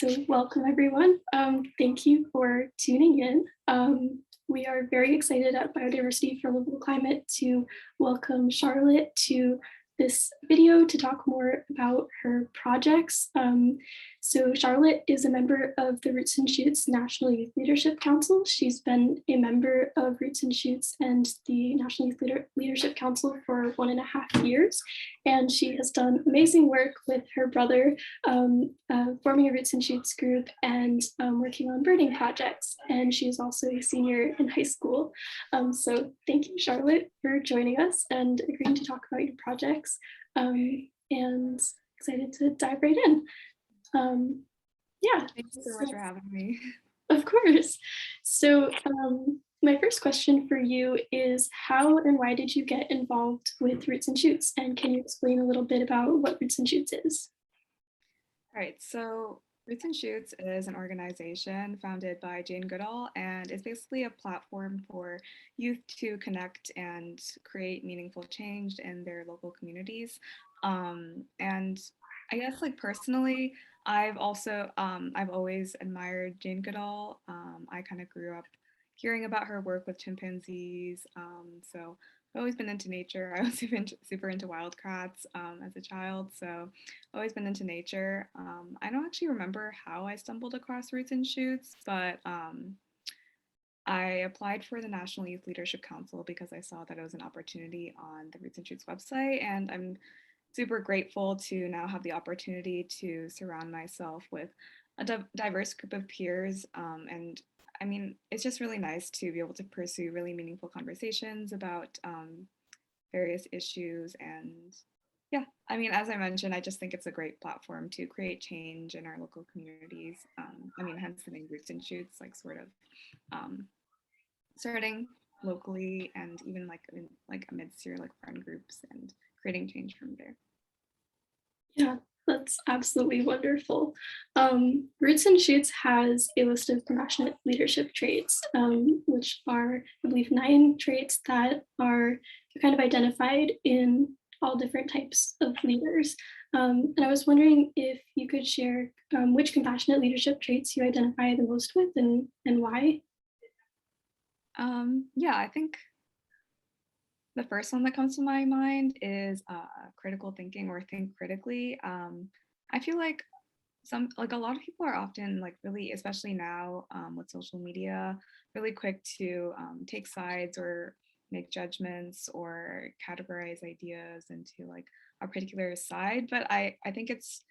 So welcome everyone. Thank you for tuning in. We are very excited at Biodiversity for Livable Climate to welcome Charlotte to this video to talk more about her projects. So Charlotte is a member of the Roots and Shoots National Youth Leadership Council. She's been a member of Roots and Shoots and the National Youth Leadership Council for 1.5 years. And she has done amazing work with her brother, forming a Roots and Shoots group and working on birding projects. And she is also a senior in high school. So thank you, Charlotte, for joining us and agreeing to talk about your projects. And excited to dive right in. Yeah. Thank you so much for having me. Of course. So my first question for you is, how and why did you get involved with Roots and Shoots? And can you explain a little bit about what Roots and Shoots is? All right, so Roots and Shoots is an organization founded by Jane Goodall, and it's basically a platform for youth to connect and create meaningful change in their local communities. And I guess personally, I've always admired Jane Goodall. I kind of grew up hearing about her work with chimpanzees. So I've always been into nature. I was super into wildcats as a child. So I've always been into nature. I don't actually remember how I stumbled across Roots and Shoots, but I applied for the National Youth Leadership Council because I saw that it was an opportunity on the Roots and Shoots website, and I'm super grateful to now have the opportunity to surround myself with a diverse group of peers. And I mean, it's just really nice to be able to pursue really meaningful conversations about various issues. And yeah, I mean, as I mentioned, I just think it's a great platform to create change in our local communities. I mean, hence the name Roots and Shoots, starting locally and even amidst your friend groups and creating change from there. Yeah, that's absolutely wonderful. Roots and Shoots has a list of compassionate leadership traits, which are, I believe, 9 traits that are kind of identified in all different types of leaders. And I was wondering if you could share which compassionate leadership traits you identify the most with and why. Yeah, I think the first one that comes to my mind is critical thinking, or think critically. I feel like a lot of people are often really, especially now with social media, really quick to take sides or make judgments or categorize ideas into a particular side. But I think it's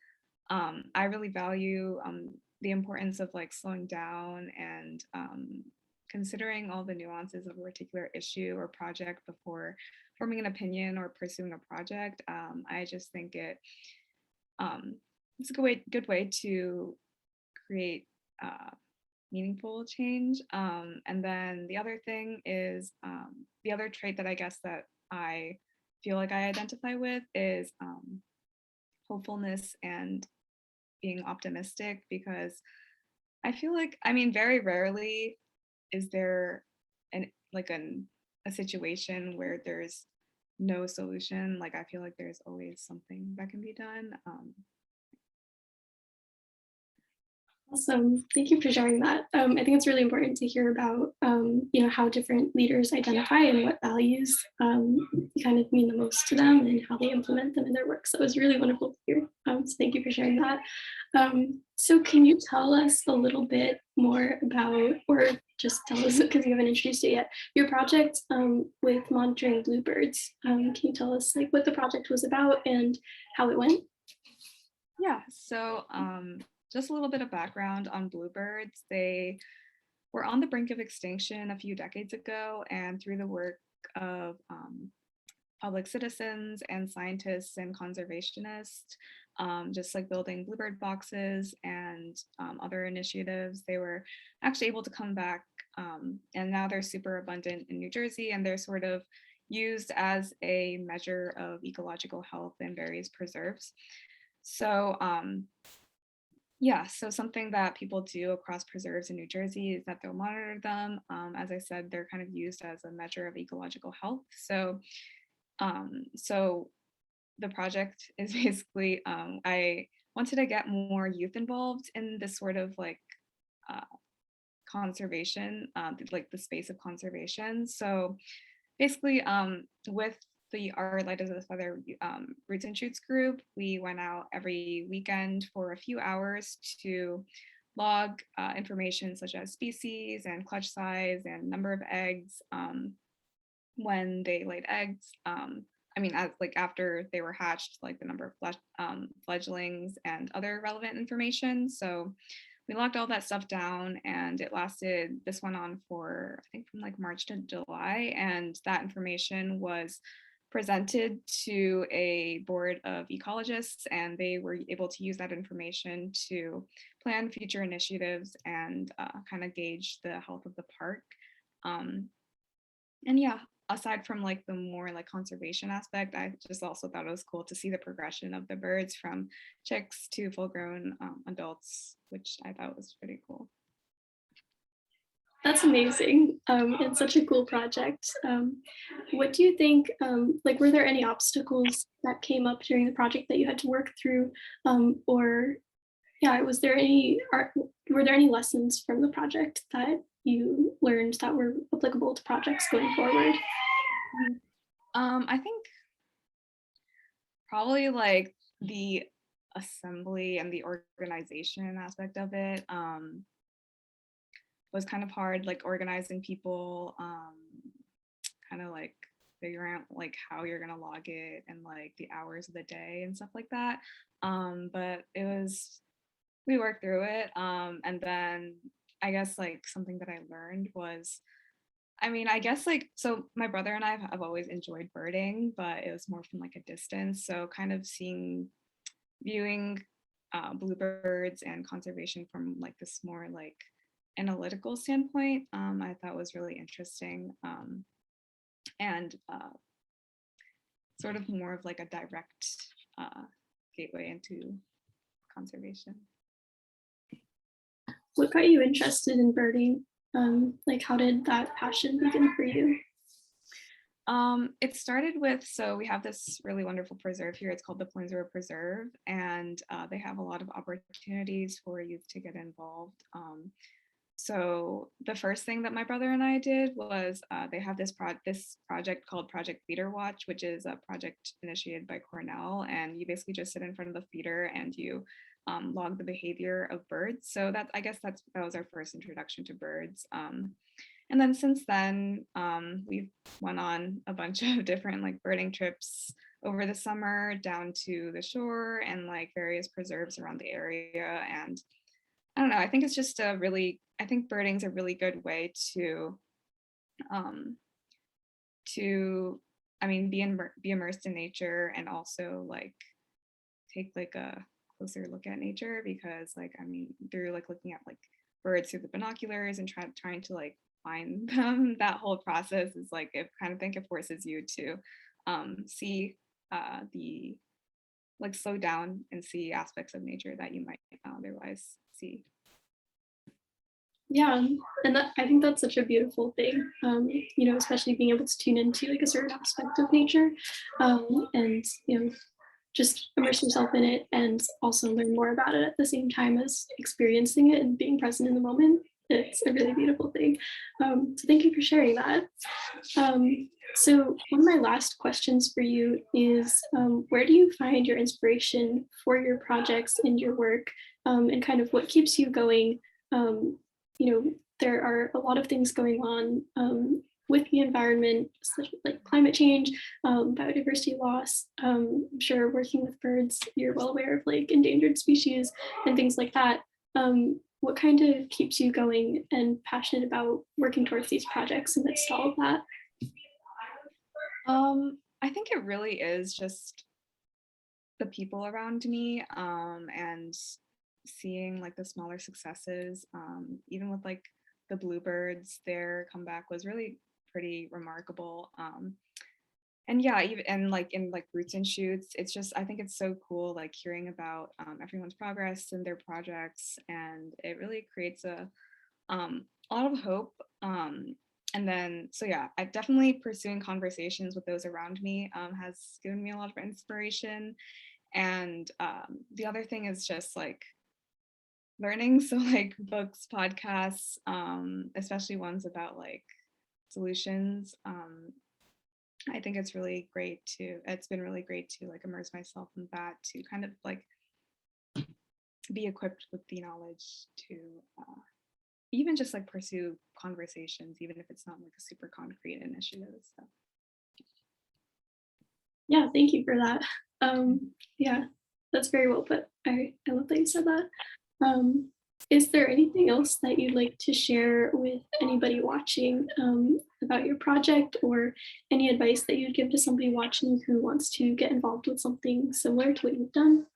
I really value the importance of slowing down and considering all the nuances of a particular issue or project before forming an opinion or pursuing a project. I just think it's a good way to create meaningful change. And then the other thing is the other trait that I guess that I feel like I identify with is hopefulness and being optimistic, because I feel I mean, very rarely is there a situation where there's no solution. I feel like there's always something that can be done. Awesome. Thank you for sharing that. I think it's really important to hear about, how different leaders identify and what values kind of mean the most to them and how they implement them in their work. So it was really wonderful to hear. So thank you for sharing that. So can you tell us a little bit more about, or just tell us, because you haven't introduced it yet, your project with monitoring bluebirds. Can you tell us what the project was about and how it went? Yeah, so just a little bit of background on bluebirds. They were on the brink of extinction a few decades ago, and through the work of public citizens and scientists and conservationists, just building bluebird boxes and other initiatives, they were actually able to come back, and now they're super abundant in New Jersey, and they're sort of used as a measure of ecological health in various preserves. So yeah, so something that people do across preserves in New Jersey is that they'll monitor them. As I said, they're kind of used as a measure of ecological health. So the project is basically, I wanted to get more youth involved in this sort of like uh, conservation, like the space of conservation. So basically, with our Light as a Feather Roots and Shoots group, we went out every weekend for a few hours to log information such as species and clutch size and number of eggs when they laid eggs. I mean, as like after they were hatched, like the number of fledglings and other relevant information. So we locked all that stuff down, and it lasted, this went on for, I think, from like March to July, and that information was presented to a board of ecologists, and they were able to use that information to plan future initiatives and kind of gauge the health of the park. And yeah, aside from like the more like conservation aspect, I just also thought it was cool to see the progression of the birds from chicks to full grown adults, which I thought was pretty cool. That's amazing. It's such a cool project. What do you think, like, were there any obstacles that came up during the project that you had to work through? Or, yeah, were there any lessons from the project that you learned that were applicable to projects going forward? I think probably like the assembly and the organization aspect of it was kind of hard, like organizing people, kind of like figuring out like how you're gonna log it and like the hours of the day and stuff like that. But we worked through it. And then I guess like something that I learned was, I mean, I guess like, so my brother and I have always enjoyed birding, but it was more from like a distance. So kind of viewing bluebirds and conservation from like this more like analytical standpoint, I thought was really interesting, and sort of more of like a direct gateway into conservation. What got you interested in birding? Like, how did that passion begin for you? It started with, so we have this really wonderful preserve here. It's called the Plunsboro Preserve, and they have a lot of opportunities for youth to get involved. So the first thing that my brother and I did was they have this project called Project Feeder Watch, which is a project initiated by Cornell, and you basically just sit in front of the feeder and you log the behavior of birds. So I guess that was our first introduction to birds. And then since then, we've went on a bunch of different like birding trips over the summer down to the shore and like various preserves around the area. And I don't know, I think it's just I think birding's a really good way um, I mean, be immersed in nature and also like take like a closer look at nature, because like, I mean, through like looking at like birds through the binoculars and trying to like find them, that whole process is like, it kind of think it forces you to see the like slow down and see aspects of nature that you might otherwise see. Yeah, and I think that's such a beautiful thing, especially being able to tune into like a certain aspect of nature, and just immerse yourself in it and also learn more about it at the same time as experiencing it and being present in the moment. It's a really beautiful thing. So thank you for sharing that. So one of my last questions for you is, where do you find your inspiration for your projects and your work, and kind of what keeps you going? There are a lot of things going on with the environment, such like climate change, biodiversity loss. I'm sure working with birds, you're well aware of like endangered species and things like that. What kind of keeps you going and passionate about working towards these projects amidst all of that? I think it really is just the people around me, and seeing like the smaller successes, even with like the bluebirds, their comeback was really pretty remarkable. And yeah, even and like in like Roots and Shoots, it's just, I think it's so cool like hearing about everyone's progress and their projects, and it really creates a lot of hope. And then, so yeah, I definitely pursuing conversations with those around me has given me a lot of inspiration. And the other thing is just like learning. So like books, podcasts, especially ones about like solutions. I think it's been really great to like immerse myself in that, to kind of like be equipped with the knowledge to even just like pursue conversations, even if it's not like a super concrete initiative. So Yeah, thank you for that. Yeah, that's very well put. I love that you said that. Um, is there anything else that you'd like to share with anybody watching about your project, or any advice that you'd give to somebody watching who wants to get involved with something similar to what you've done?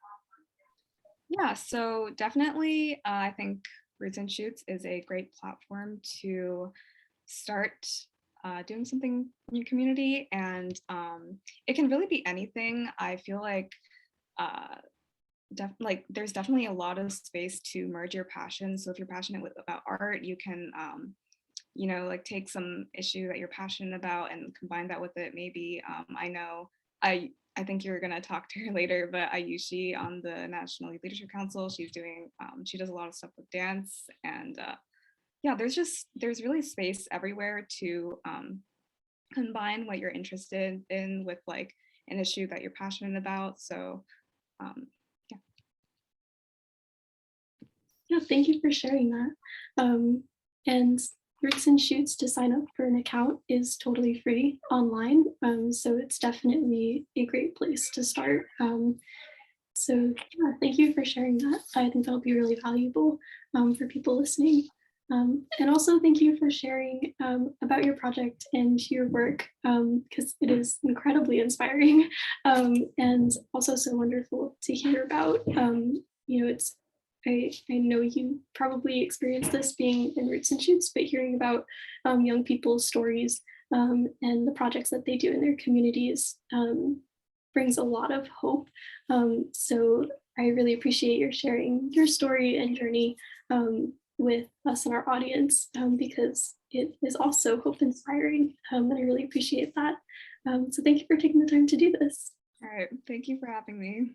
yeah, so definitely I think Roots and Shoots is a great platform to start doing something in your community. And it can really be anything. I feel like uh, there's definitely a lot of space to merge your passions. So if you're passionate about art, you can like take some issue that you're passionate about and combine that with it. Maybe I know I think you're gonna talk to her later, but Ayushi on the National Youth Leadership Council, she does a lot of stuff with dance. And yeah, there's really space everywhere to combine what you're interested in with like an issue that you're passionate about. So um, yeah. Yeah, thank you for sharing that. And Roots and Shoots, to sign up for an account is totally free online. So it's definitely a great place to start. So yeah, thank you for sharing that. I think that'll be really valuable for people listening. And also thank you for sharing about your project and your work, because it is incredibly inspiring, and also so wonderful to hear about. It's I know you probably experienced this being in Roots and Shoots, but hearing about young people's stories and the projects that they do in their communities brings a lot of hope. So I really appreciate your sharing your story and journey with us and our audience, because it is also hope inspiring, and I really appreciate that. So thank you for taking the time to do this. All right, thank you for having me.